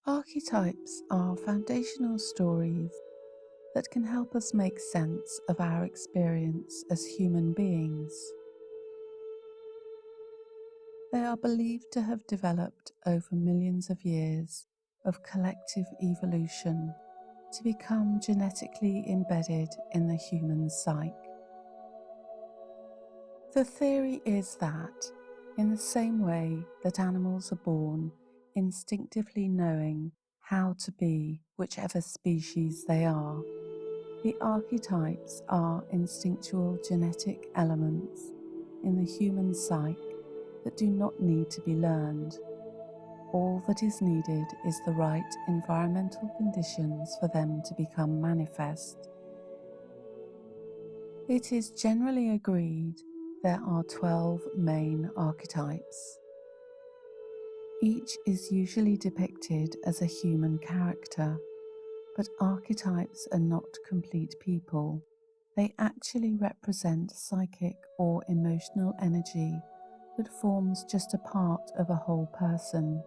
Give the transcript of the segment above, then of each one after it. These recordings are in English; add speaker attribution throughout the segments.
Speaker 1: Archetypes are foundational stories that can help us make sense of our experience as human beings. They are believed to have developed over millions of years of collective evolution to become genetically embedded in the human psyche. The theory is that, in the same way that animals are born instinctively knowing how to be whichever species they are, the archetypes are instinctual genetic elements in the human psyche that do not need to be learned. All that is needed is the right environmental conditions for them to become manifest. It is generally agreed there are 12 main archetypes. Each is usually depicted as a human character, but archetypes are not complete people. They actually represent psychic or emotional energy that forms just a part of a whole person.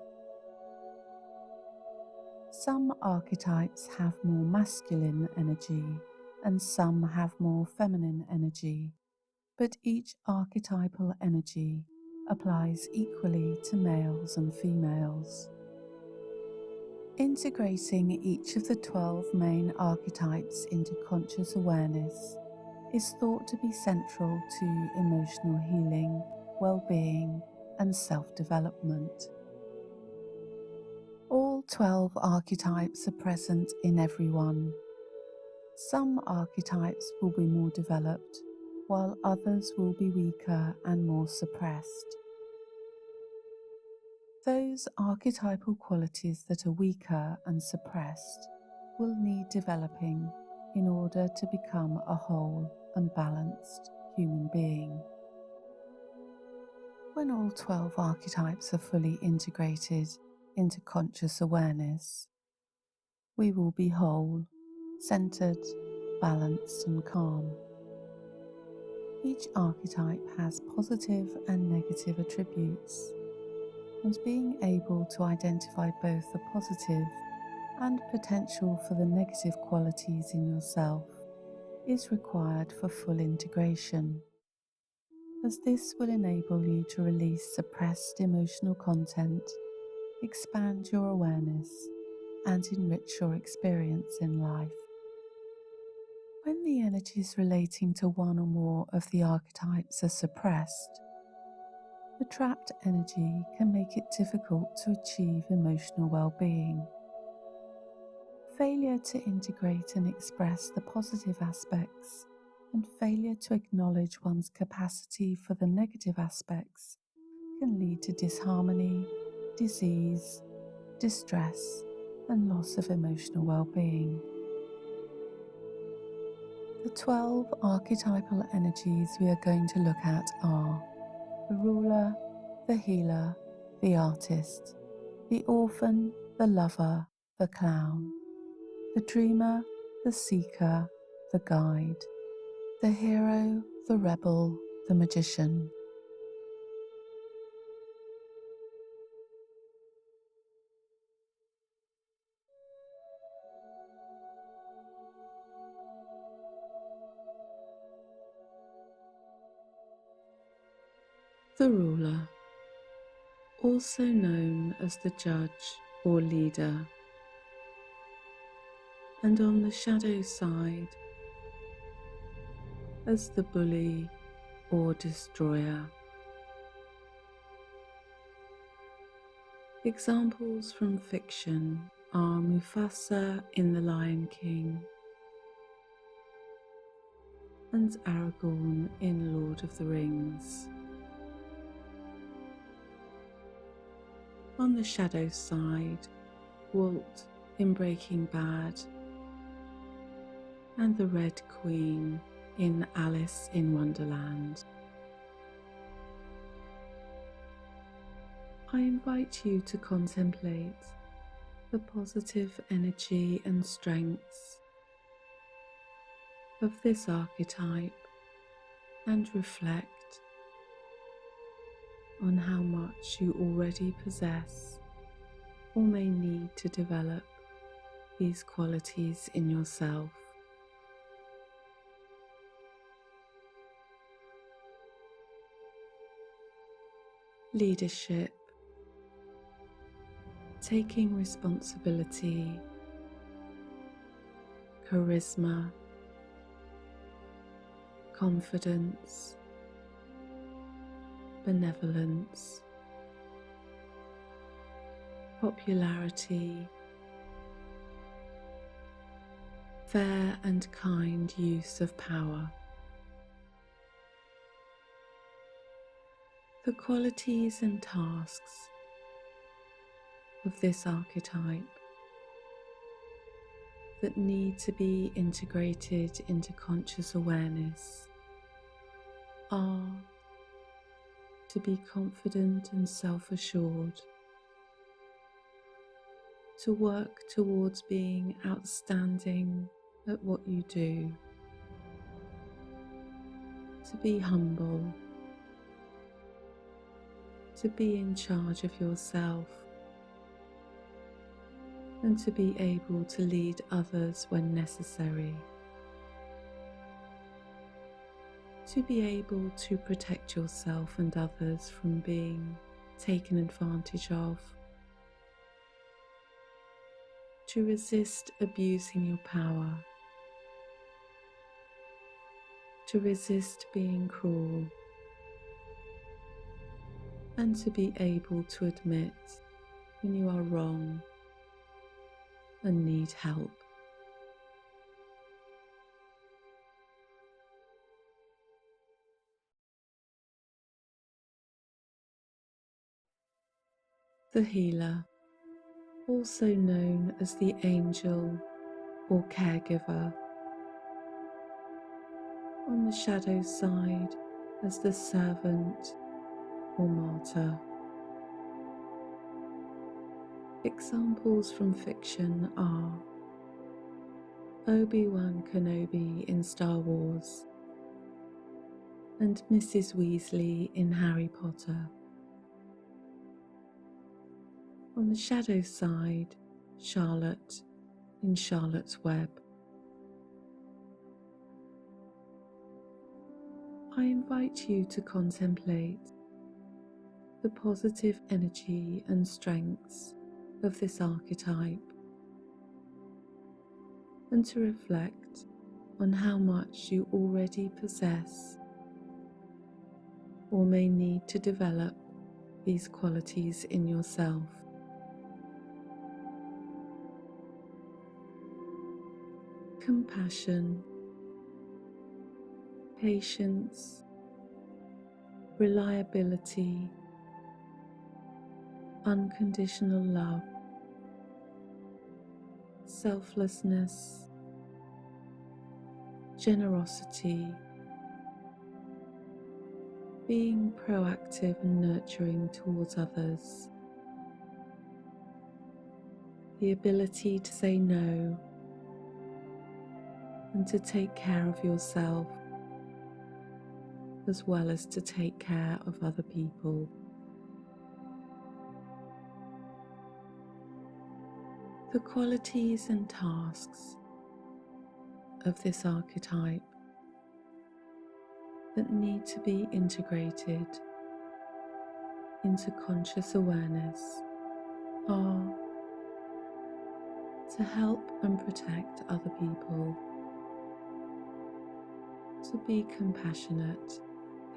Speaker 1: Some archetypes have more masculine energy and some have more feminine energy, but each archetypal energy applies equally to males and females. Integrating each of the 12 main archetypes into conscious awareness is thought to be central to emotional healing, well-being, and self-development. All 12 archetypes are present in everyone. Some archetypes will be more developed, while others will be weaker and more suppressed. Those archetypal qualities that are weaker and suppressed will need developing in order to become a whole and balanced human being. When all 12 archetypes are fully integrated into conscious awareness, we will be whole, centered, balanced, and calm. Each archetype has positive and negative attributes, and being able to identify both the positive and potential for the negative qualities in yourself is required for full integration, as this will enable you to release suppressed emotional content, expand your awareness, and enrich your experience in life. When the energies relating to one or more of the archetypes are suppressed, the trapped energy can make it difficult to achieve emotional well-being. Failure to integrate and express the positive aspects and failure to acknowledge one's capacity for the negative aspects can lead to disharmony, disease, distress, and loss of emotional well-being. The 12 archetypal energies we are going to look at are the ruler, the healer, the artist, the orphan, the lover, the clown, the dreamer, the seeker, the guide, the hero, the rebel, the magician. The ruler, also known as the judge or leader, and on the shadow side as the bully or destroyer. Examples from fiction are Mufasa in The Lion King and Aragorn in Lord of the Rings. On the shadow side, Walt in Breaking Bad and the Red Queen in Alice in Wonderland. I invite you to contemplate the positive energy and strengths of this archetype and reflect on how much you already possess or may need to develop these qualities in yourself. Leadership, taking responsibility, charisma, confidence, benevolence, popularity, fair and kind use of power. The qualities and tasks of this archetype that need to be integrated into conscious awareness are to be confident and self-assured, to work towards being outstanding at what you do, to be humble, to be in charge of yourself, and to be able to lead others when necessary, to be able to protect yourself and others from being taken advantage of, to resist abusing your power, to resist being cruel, and to be able to admit when you are wrong and need help. The healer, also known as the angel or caregiver, on the shadow side as the servant or martyr. Examples from fiction are Obi-Wan Kenobi in Star Wars and Mrs. Weasley in Harry Potter. On the shadow side, Charlotte in Charlotte's Web. I invite you to contemplate the positive energy and strengths of this archetype and to reflect on how much you already possess or may need to develop these qualities in yourself. Compassion, patience, reliability, unconditional love, selflessness, generosity, being proactive and nurturing towards others, the ability to say no and to take care of yourself as well as to take care of other people. The qualities and tasks of this archetype that need to be integrated into conscious awareness are to help and protect other people, to be compassionate,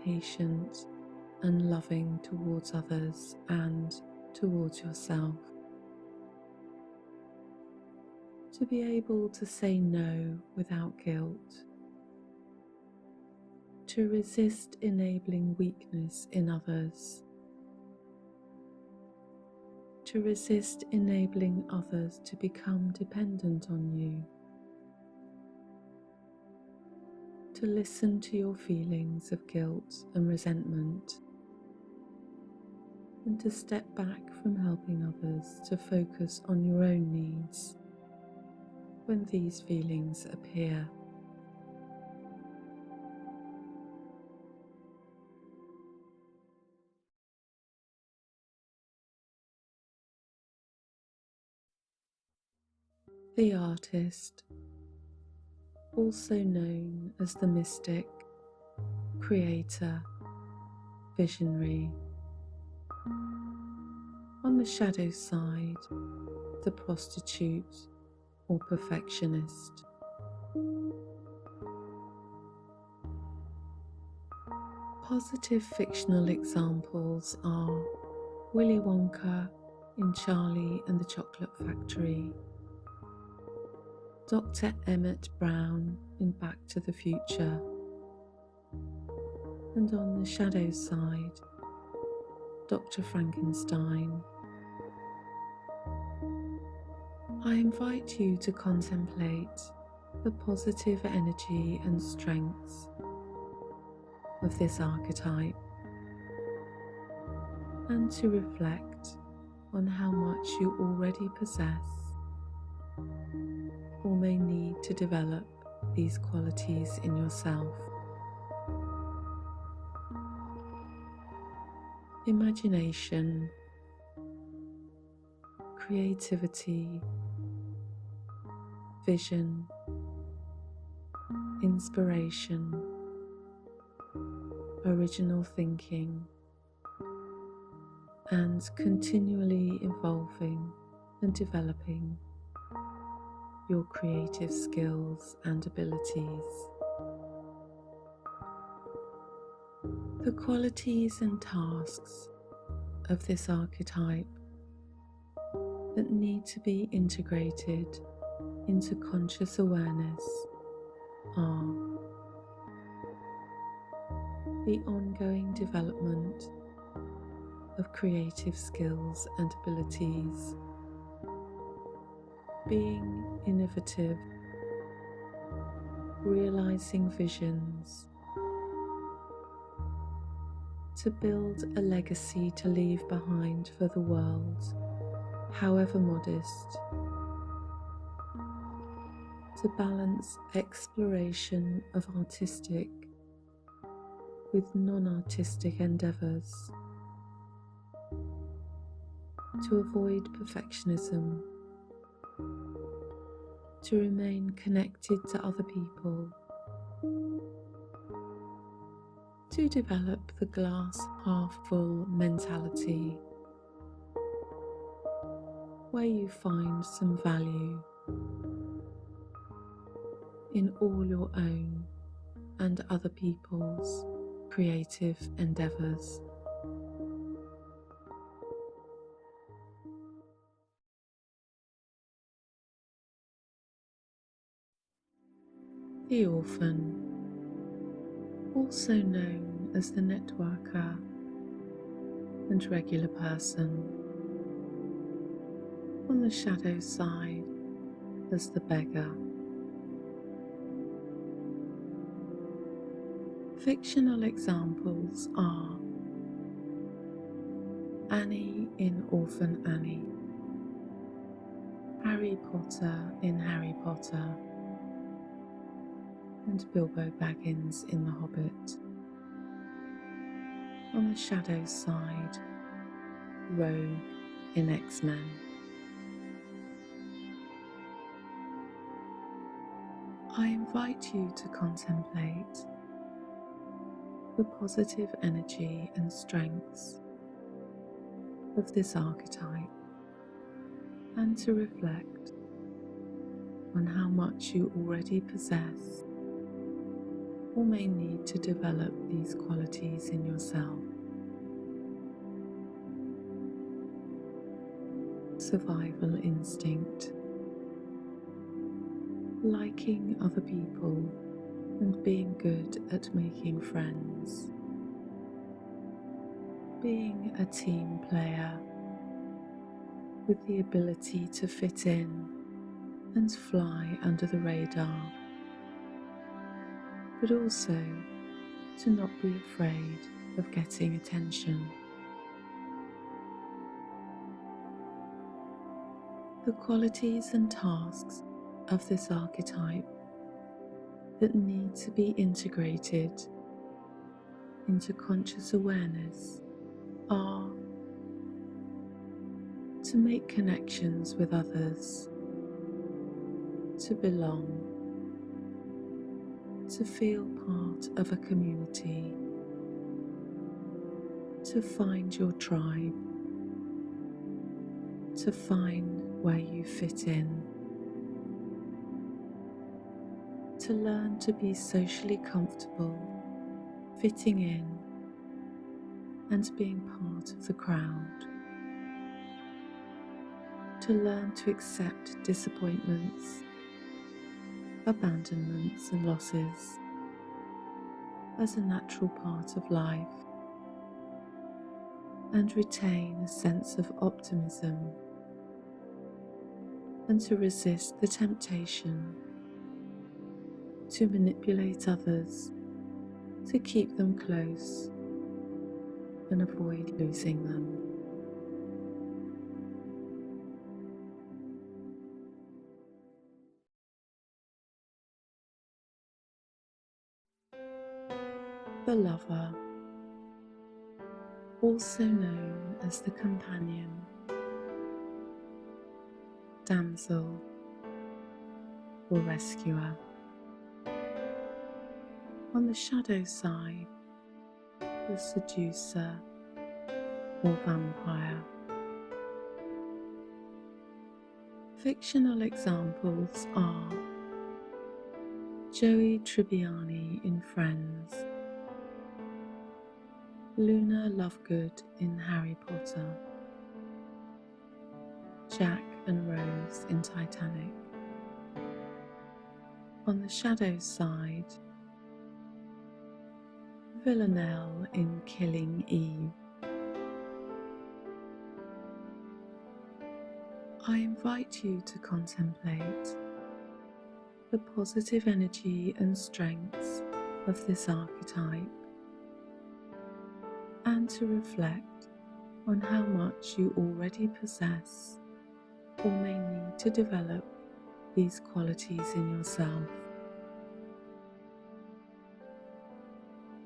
Speaker 1: patient, and loving towards others and towards yourself, to be able to say no without guilt, to resist enabling weakness in others, to resist enabling others to become dependent on you, to listen to your feelings of guilt and resentment, and to step back from helping others to focus on your own needs when these feelings appear. The artist, also known as the mystic, creator, visionary. On the shadow side, the prostitute or perfectionist. Positive fictional examples are Willy Wonka in Charlie and the Chocolate Factory, Dr. Emmit Brown in Back to the Future, and on the shadow side, Dr. Frankenstein. I invite you to contemplate the positive energy and strengths of this archetype and to reflect on how much you already possess or may need to develop these qualities in yourself. Imagination, creativity, vision, inspiration, original thinking, and continually evolving and developing your creative skills and abilities. The qualities and tasks of this archetype that need to be integrated into conscious awareness are the ongoing development of creative skills and abilities, being innovative, realizing visions, to build a legacy to leave behind for the world, however modest, to balance exploration of artistic with non-artistic endeavours, to avoid perfectionism, to remain connected to other people, to develop the glass half full mentality, where you find some value in all your own and other people's creative endeavours. The Orphan, also known as the networker and regular person. On the shadow side as the beggar. Fictional examples are Annie in Orphan Annie, Harry Potter in Harry Potter, and Bilbo Baggins in The Hobbit. On the shadow side, Rogue in X-Men. I invite you to contemplate the positive energy and strengths of this archetype and to reflect on how much you already possess or may need to develop these qualities in yourself. Survival instinct, liking other people and being good at making friends, being a team player with the ability to fit in and fly under the radar, but also to not be afraid of getting attention. The qualities and tasks of this archetype that need to be integrated into conscious awareness are to make connections with others, to belong, to feel part of a community, to find your tribe, to find where you fit in, to learn to be socially comfortable, fitting in and being part of the crowd, to learn to accept disappointments, abandonments and losses as a natural part of life, and retain a sense of optimism, and to resist the temptation to manipulate others, to keep them close and avoid losing them. The lover, also known as the companion, damsel or rescuer. On the shadow side, the seducer or vampire. Fictional examples are Joey Tribbiani in Friends, Luna Lovegood in Harry Potter, Jack and Rose in Titanic. On the shadow side, Villanelle in Killing Eve. I invite you to contemplate the positive energy and strengths of this archetype, and to reflect on how much you already possess or may need to develop these qualities in yourself.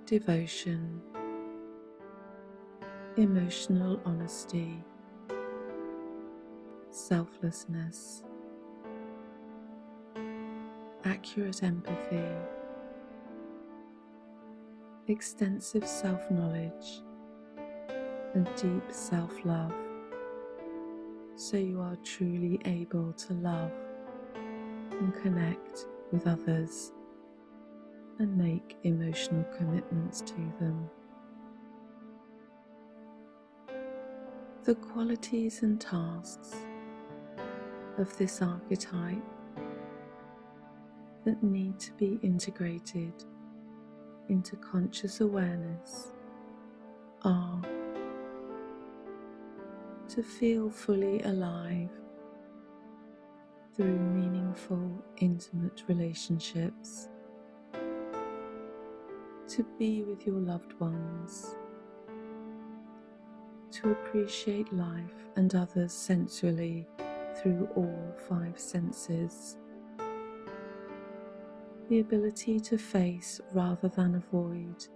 Speaker 1: Devotion, emotional honesty, selflessness, accurate empathy, extensive self-knowledge, and deep self-love, so you are truly able to love and connect with others and make emotional commitments to them. The qualities and tasks of this archetype that need to be integrated into conscious awareness are to feel fully alive through meaningful, intimate relationships, to be with your loved ones, to appreciate life and others sensually through all 5 senses, the ability to face rather than avoid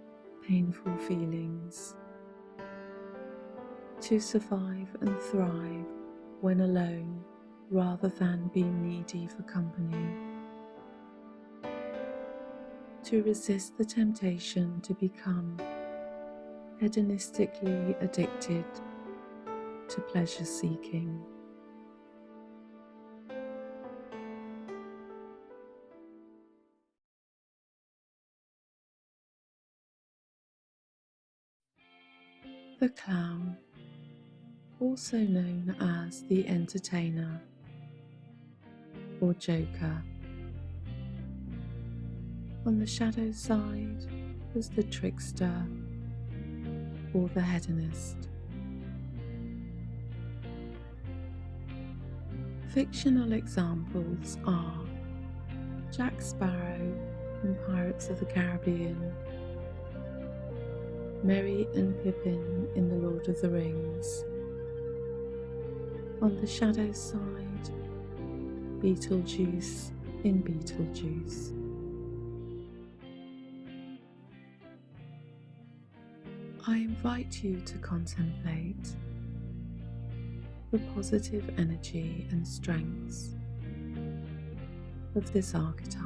Speaker 1: painful feelings, to survive and thrive when alone rather than being needy for company, to resist the temptation to become hedonistically addicted to pleasure seeking. The clown, also known as the entertainer or joker. On the shadow side was the trickster or the hedonist. Fictional examples are Jack Sparrow in Pirates of the Caribbean, Merry and Pippin in The Lord of the Rings. On the shadow side, Beetlejuice in Beetlejuice. I invite you to contemplate the positive energy and strengths of this archetype,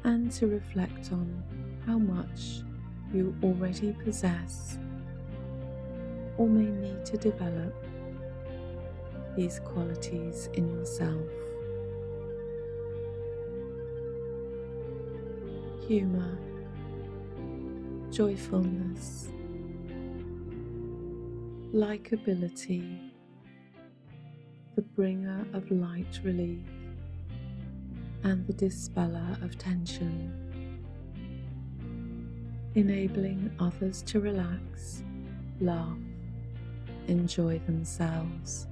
Speaker 1: and to reflect on how much you already possess or may need to develop these qualities in yourself. Humour, joyfulness, likability, the bringer of light relief, and the dispeller of tension, enabling others to relax, laugh, enjoy themselves,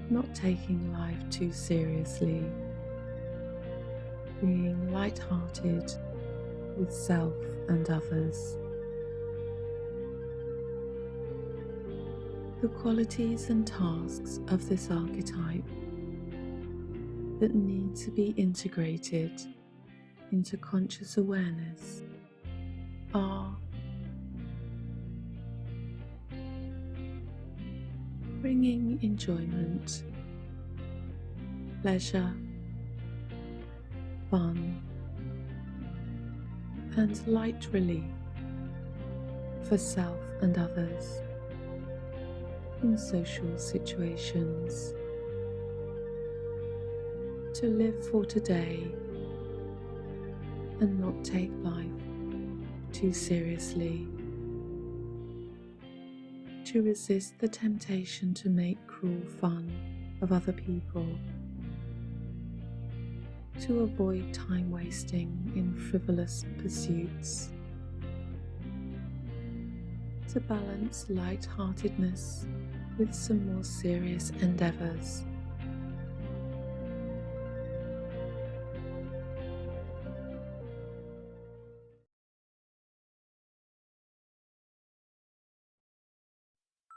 Speaker 1: not taking life too seriously, being light-hearted with self and others. The qualities and tasks of this archetype that need to be integrated into conscious awareness are bringing enjoyment, pleasure, fun, and light relief for self and others in social situations. To live for today and not take life too seriously. To resist the temptation to make cruel fun of other people. To avoid time wasting in frivolous pursuits. To balance light-heartedness with some more serious endeavours.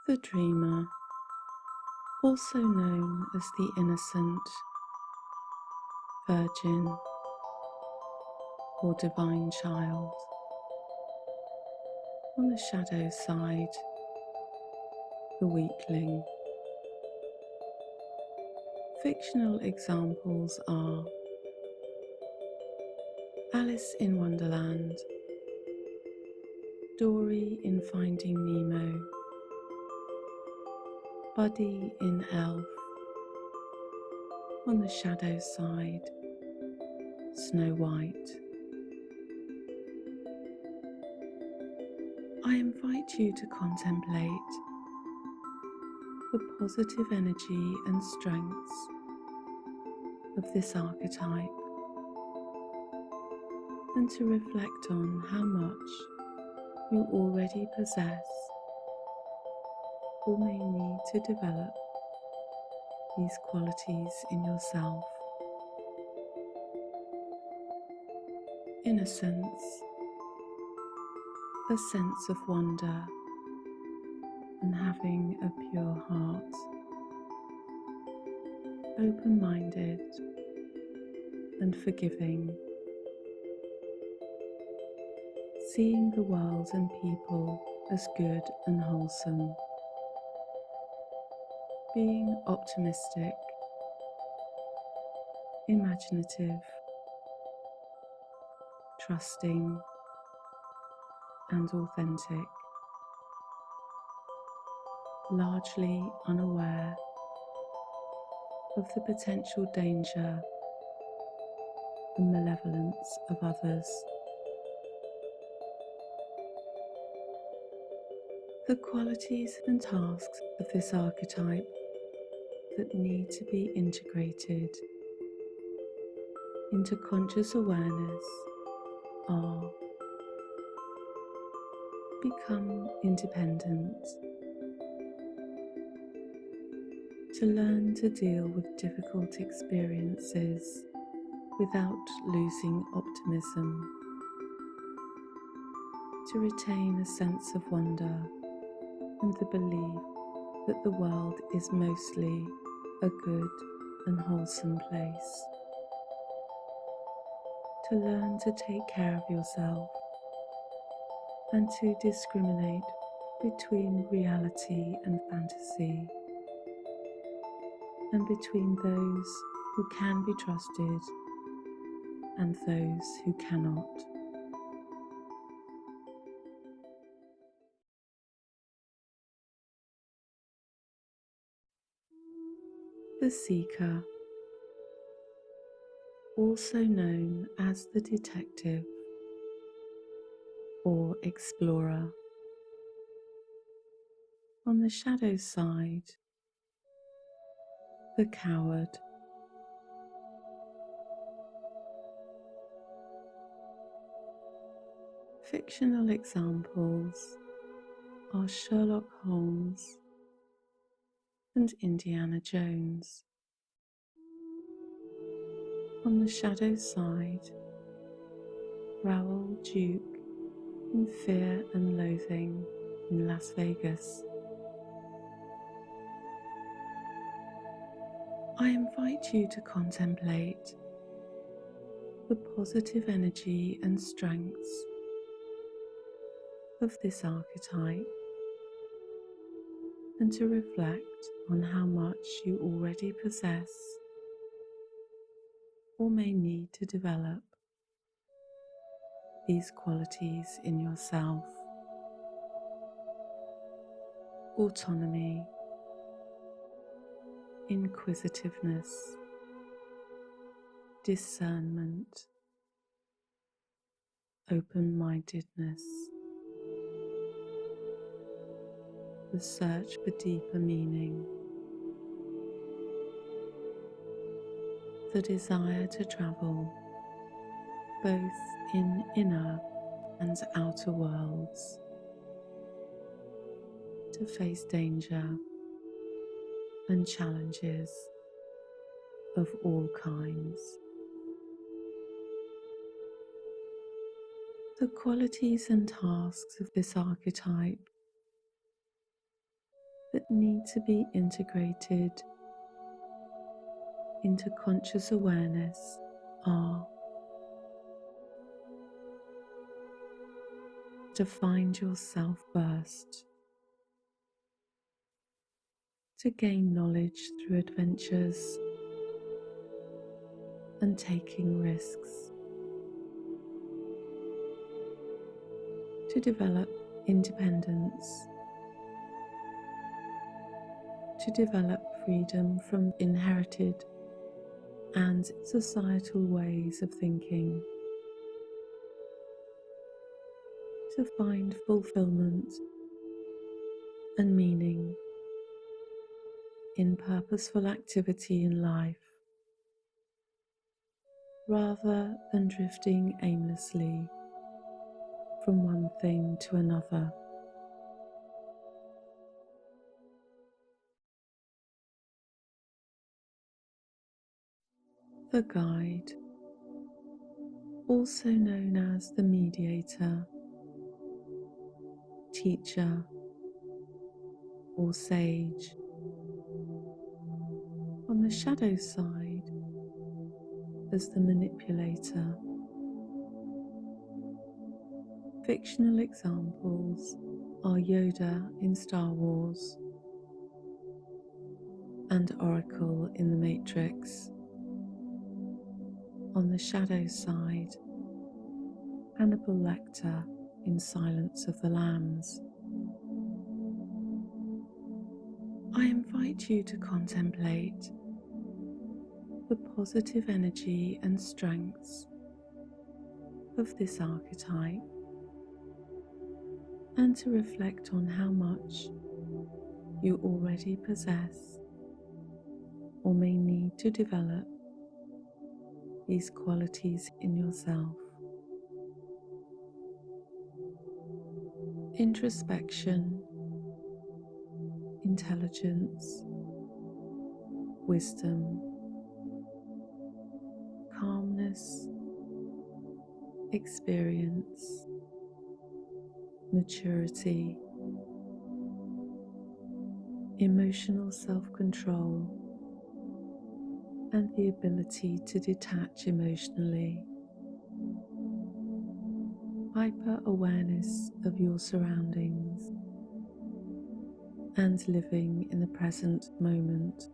Speaker 1: The dreamer, also known as the innocent, virgin, or divine child. On the shadow side, the weakling. Fictional examples are Alice in Wonderland, Dory in Finding Nemo, Buddy in Elf. On the shadow side, Snow White. I invite you to contemplate the positive energy and strengths of this archetype and to reflect on how much you already possess or may need to develop these qualities in yourself. Innocence, a sense of wonder and having a pure heart, open-minded and forgiving, seeing the world and people as good and wholesome, being optimistic, imaginative, trusting and authentic, largely unaware of the potential danger and malevolence of others. The qualities and tasks of this archetype that need to be integrated into conscious awareness are: become independent, to learn to deal with difficult experiences without losing optimism, to retain a sense of wonder and the belief that the world is mostly a good and wholesome place, to learn to take care of yourself and to discriminate between reality and fantasy, and between those who can be trusted and those who cannot. The Seeker, also known as the Detective or Explorer. On the shadow side, the Coward. Fictional examples are Sherlock Holmes and Indiana Jones. On the shadow side, Raoul Duke in Fear and Loathing in Las Vegas. I invite you to contemplate the positive energy and strengths of this archetype and to reflect on how much you already possess or may need to develop these qualities in yourself. Autonomy, inquisitiveness, discernment, open-mindedness, the search for deeper meaning, the desire to travel both in inner and outer worlds, to face danger and challenges of all kinds. The qualities and tasks of this archetype that need to be integrated into conscious awareness are to find yourself first, to gain knowledge through adventures and taking risks, to develop independence, to develop freedom from inherited and societal ways of thinking, to find fulfillment and meaning in purposeful activity in life, rather than drifting aimlessly from one thing to another. The Guide, also known as the Mediator, Teacher, or Sage. On the shadow side, as the Manipulator. Fictional examples are Yoda in Star Wars and Oracle in The Matrix. On the shadow side, Hannibal Lecter in Silence of the Lambs. I invite you to contemplate the positive energy and strengths of this archetype and to reflect on how much you already possess or may need to develop these qualities in yourself. Introspection, intelligence, wisdom, calmness, experience, maturity, emotional self-control, and the ability to detach emotionally. Hyper-awareness of your surroundings and living in the present moment.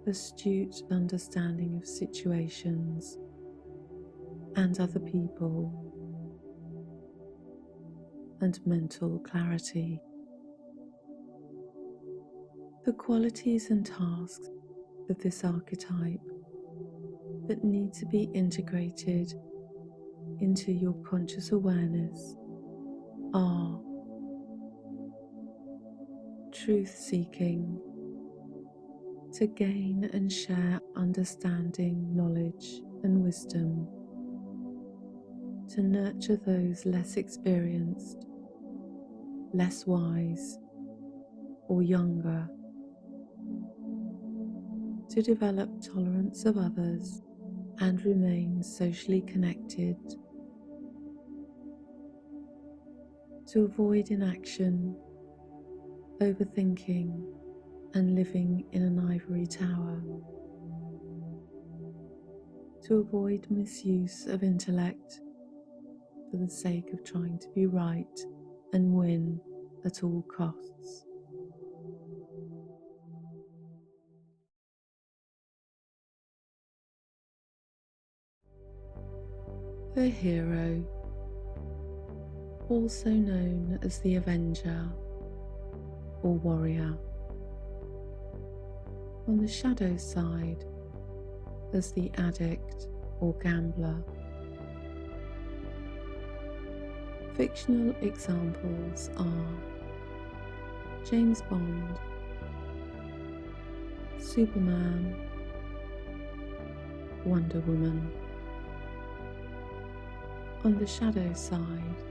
Speaker 1: astute understanding of situations and other people, and mental clarity. The qualities and tasks of this archetype that need to be integrated into your conscious awareness are truth-seeking, to gain and share understanding, knowledge, and wisdom, to nurture those less experienced, less wise, or younger, to develop tolerance of others and remain socially connected, to avoid inaction, overthinking, and living in an ivory tower, to avoid misuse of intellect for the sake of trying to be right and win at all costs. The hero, also known as the Avenger or Warrior. On the shadow side, as the Addict or Gambler. Fictional examples are James Bond, Superman, Wonder Woman. On the shadow side,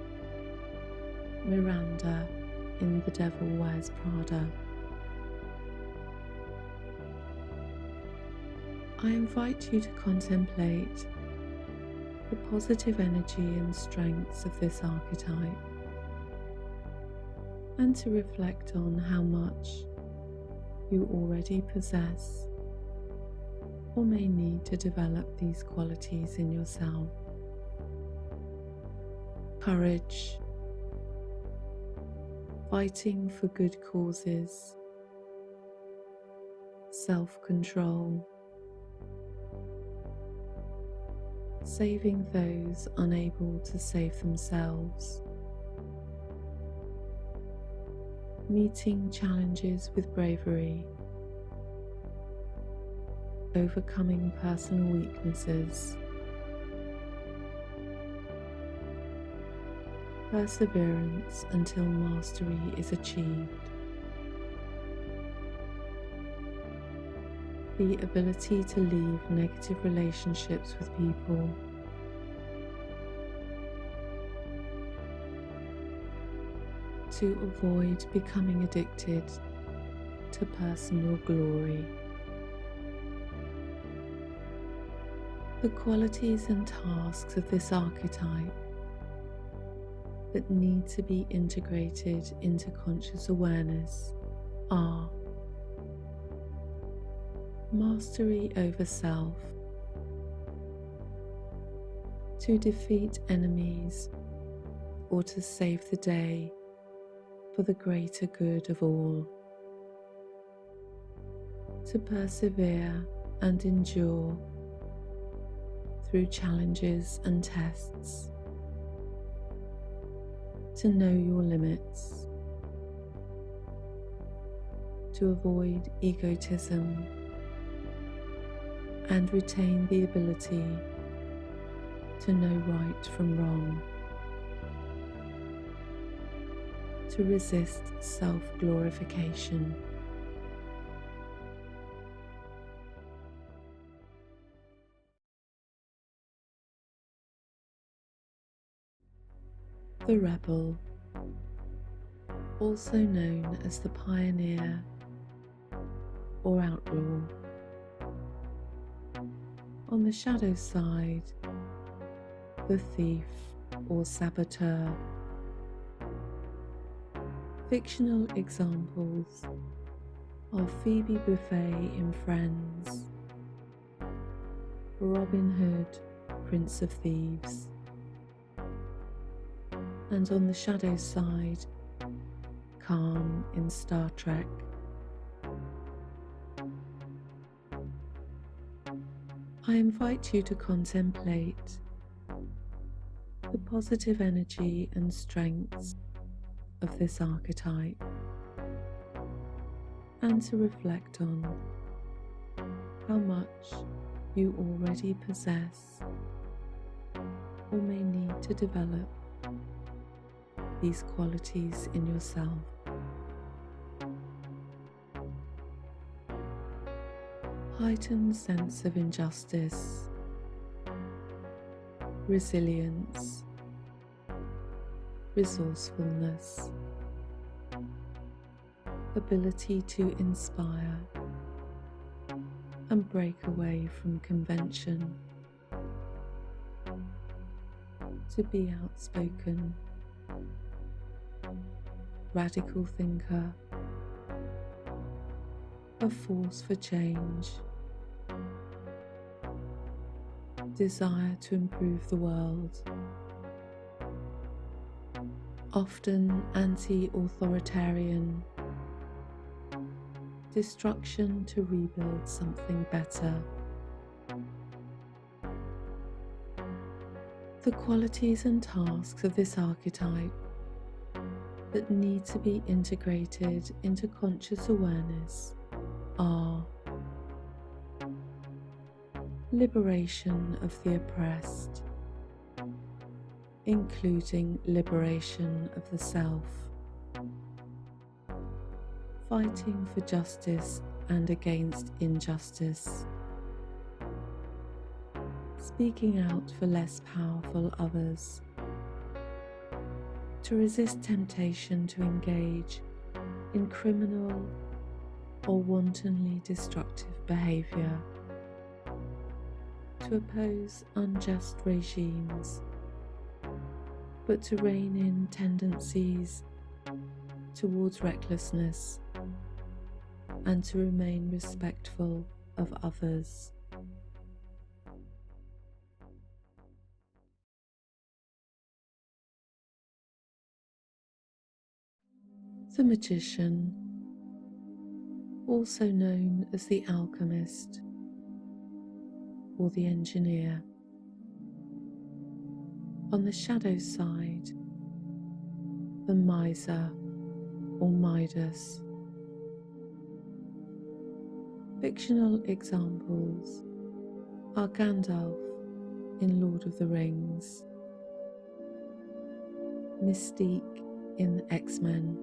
Speaker 1: Miranda in The Devil Wears Prada. I invite you to contemplate the positive energy and strengths of this archetype, and to reflect on how much you already possess or may need to develop these qualities in yourself. Courage, fighting for good causes, self-control, saving those unable to save themselves, meeting challenges with bravery, overcoming personal weaknesses, perseverance until mastery is achieved, the ability to leave negative relationships with people, to avoid becoming addicted to personal glory. The qualities and tasks of this archetype that need to be integrated into conscious awareness are mastery over self, to defeat enemies or to save the day for the greater good of all, to persevere and endure through challenges and tests, to know your limits, to avoid egotism and retain the ability to know right from wrong, to resist self-glorification. The Rebel, also known as the Pioneer or Outlaw. On the shadow side, the Thief or Saboteur. Fictional examples are Phoebe Buffay in Friends, Robin Hood, Prince of Thieves, and on the shadow side, Khan in Star Trek. I invite you to contemplate the positive energy and strengths of this archetype and to reflect on how much you already possess or may need to develop these qualities in yourself. Heightened sense of injustice, resilience, resourcefulness, ability to inspire and break away from convention, to be outspoken, radical thinker, a force for change, desire to improve the world, often anti-authoritarian, destruction to rebuild something better. The qualities and tasks of this archetype that need to be integrated into conscious awareness are liberation of the oppressed, including liberation of the self, fighting for justice and against injustice, speaking out for less powerful others, to resist temptation to engage in criminal or wantonly destructive behaviour, to oppose unjust regimes, but to rein in tendencies towards recklessness and to remain respectful of others. The magician, also known as the alchemist or the engineer. On the shadow side, the miser or Midas. Fictional examples are Gandalf in Lord of the Rings, Mystique in the X-Men,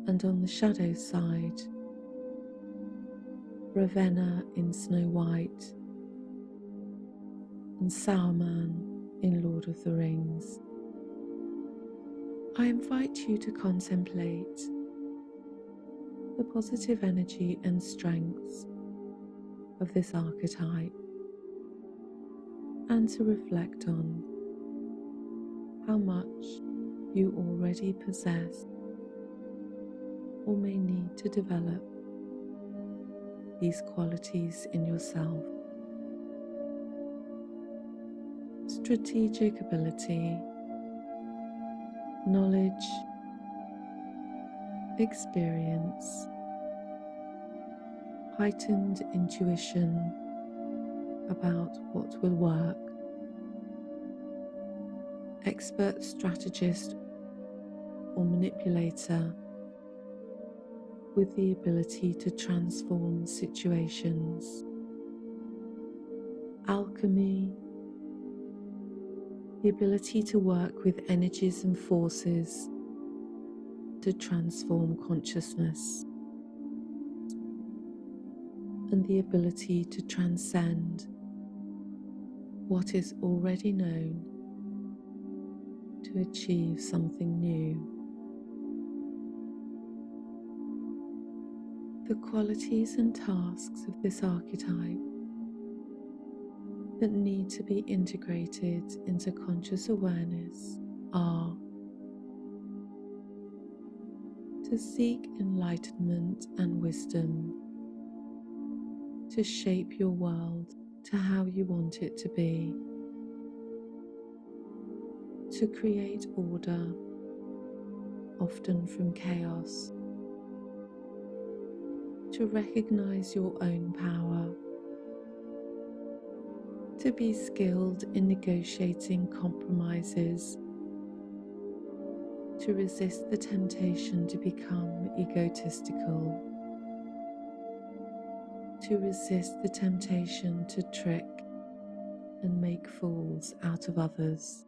Speaker 1: and on the shadow side, Ravenna in Snow White and Sauron in Lord of the Rings. I invite you to contemplate the positive energy and strengths of this archetype and to reflect on how much you already possess or may need to develop these qualities in yourself. Strategic ability, knowledge, experience, heightened intuition about what will work, expert strategist or manipulator with the ability to transform situations, alchemy, the ability to work with energies and forces to transform consciousness, and the ability to transcend what is already known to achieve something new. The qualities and tasks of this archetype that need to be integrated into conscious awareness are to seek enlightenment and wisdom, to shape your world to how you want it to be, to create order, often from chaos, to to recognize your own power, to be skilled in negotiating compromises, to resist the temptation to become egotistical, to resist the temptation to trick and make fools out of others.